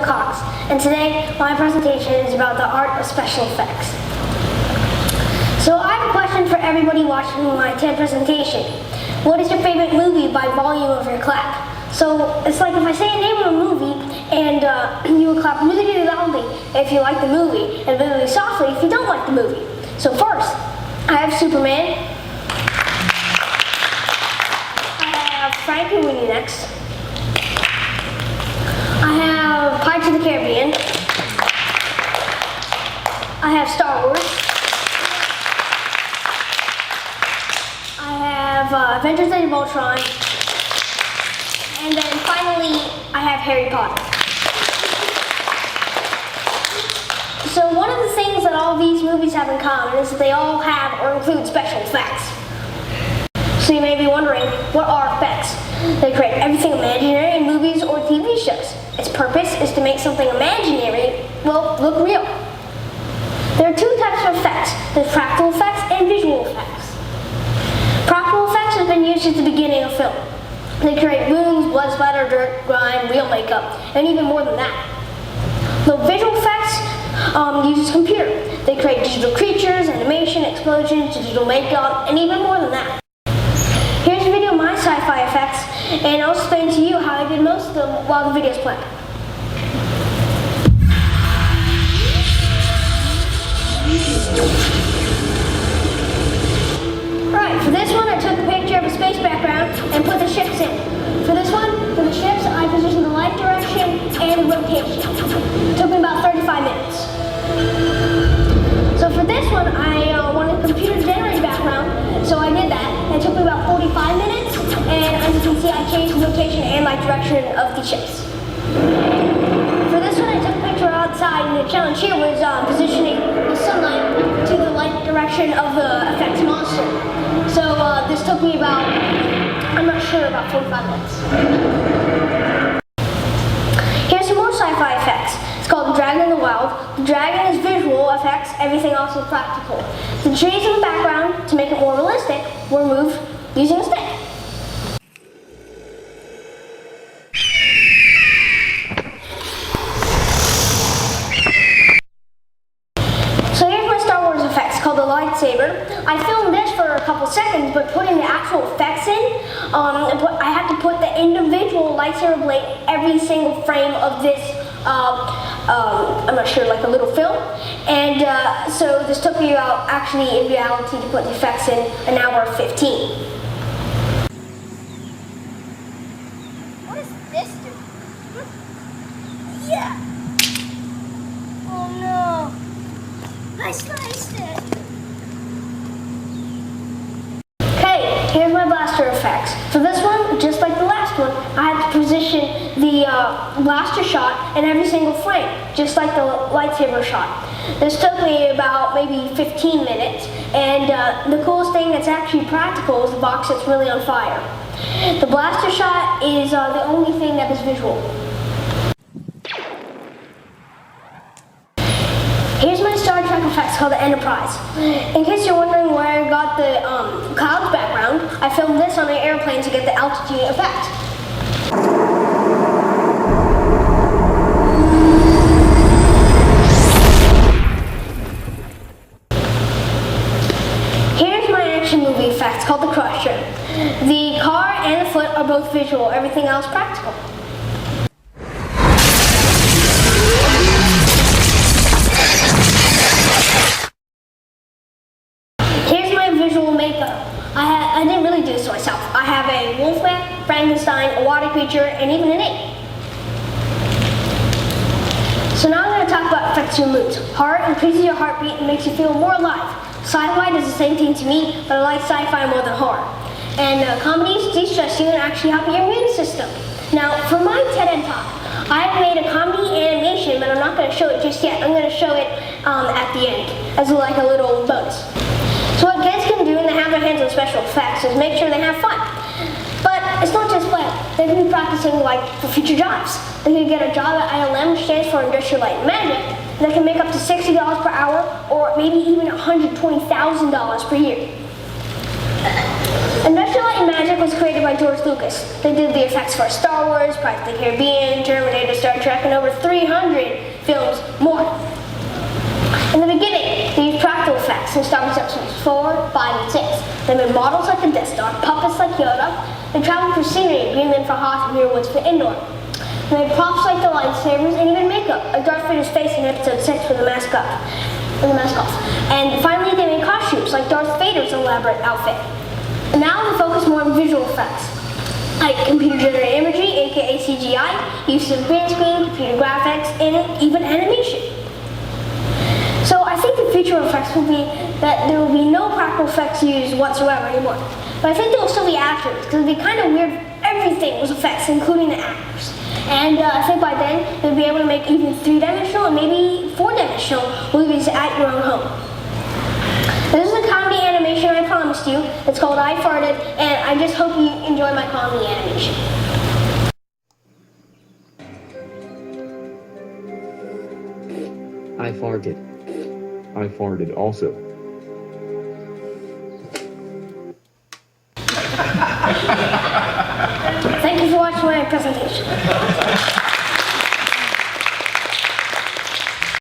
Cox, and today my presentation is about the art of special effects. So I have a question for everybody watching my TED presentation. What is your favorite movie by volume of your clap? So it's like if I say a name of a movie and you would clap really, really loudly if you like the movie and really, really softly if you don't like the movie. So first, I have Superman. I have Frank and Winnie next. I have Pirates of the Caribbean. I have Star Wars. I have Avengers Age of Ultron. And then finally, I have Harry Potter. So one of the things that all these movies have in common is that they all have or include special effects. So you may be wondering, what are effects? They create everything imaginary in movies or TV shows. Its purpose is to make something imaginary, well, look real. There are two types of effects. There's practical effects and visual effects. Practical effects have been used at the beginning of film. They create wounds, blood splatter, dirt, grime, real makeup, and even more than that. The visual effects uses computer. They create digital creatures, animation, explosions, digital makeup, and even more than that. Here's a video of my sci-fi effects, and I'll explain to you how I did most of them while the video's playing. Alright, for this one I took a picture of a space background and put the ships in. For this one, for the ships, I positioned the light direction and rotation. It took me about 35 minutes. So for this one, I wanted a computer-generated background, so I did that. It took me about 45 minutes, and as you can see, I changed the rotation and light direction of the ships. For this one, I took a picture outside, and the challenge here was positioning the sunlight to the light direction of the effects monster. So this took me about, I'm not sure, about 45 minutes. Here's some more sci-fi effects. It's called The Dragon in the Wild. The dragon is visual effects, everything else is practical. The trees in the background, to make it more realistic, were moved using a stick. So here's my Star Wars effects called the lightsaber. I filmed this for a couple seconds, but putting the actual effects in, I had to put the individual lightsaber blade every single frame of this, I'm not sure, like a little film. And so this took me about, actually in reality, to put the effects in an hour 15. What is this doing? Yeah! Oh no! I sliced it! Okay, here's my blaster effects. For this one, just like the last one, I had to position the blaster shot in every single frame, just like the lightsaber shot. This took me about maybe 15 minutes, and the coolest thing that's actually practical is the box that's really on fire. The blaster shot is the only thing that is visual. Here's my Star Trek effects called the Enterprise. In case you're wondering where I got the clouds background, I filmed this on an airplane to get the altitude effect. Here's my action movie effects called the Crusher. The car and the foot are both visual, everything else practical. Visual makeup. I didn't really do this to myself. I have a Wolfman, Frankenstein, a water creature, and even an ape. So now I'm going to talk about effects your moods. Heart increases your heartbeat and makes you feel more alive. Sci-fi does the same thing to me, but I like sci-fi more than horror. And comedies de-stress you and actually help your immune system. Now, for my TED talk, I have made a comedy animation, but I'm not going to show it just yet. I'm going to show it at the end as like a little bonus. So what kids can do when they have their hands on special effects is make sure they have fun. But it's not just play. They can be practicing like for future jobs. They can get a job at ILM, which stands for Industrial Light and Magic. They can make up to $60 per hour or maybe even $120,000 per year. Industrial Light and Magic was created by George Lucas. They did the effects for Star Wars, Pirates of the Caribbean, Terminator, Star Trek, and over 300 films more. In the beginning, they used practical effects in Star Wars episodes 4, 5, and 6. They made models like the Death Star, puppets like Yoda. They traveled through scenery, Greenland for hot and Muir Woods for indoor. They made props like the lightsabers and even makeup, like Darth Vader's face in episode 6 with the mask off. And finally, they made costumes like Darth Vader's elaborate outfit. And now they focus more on visual effects, like computer-generated imagery, aka CGI, use of green screen, computer graphics, and even animation. So I think the future of effects will be that there will be no practical effects used whatsoever anymore. But I think there will still be actors, because it would be kind of weird if everything was effects, including the actors. And I think by then, they'll be able to make even 3-dimensional and maybe 4-dimensional movies at your own home. This is a comedy animation I promised you. It's called I Farted, and I just hope you enjoy my comedy animation. I farted. I farted also. Thank you for watching my presentation.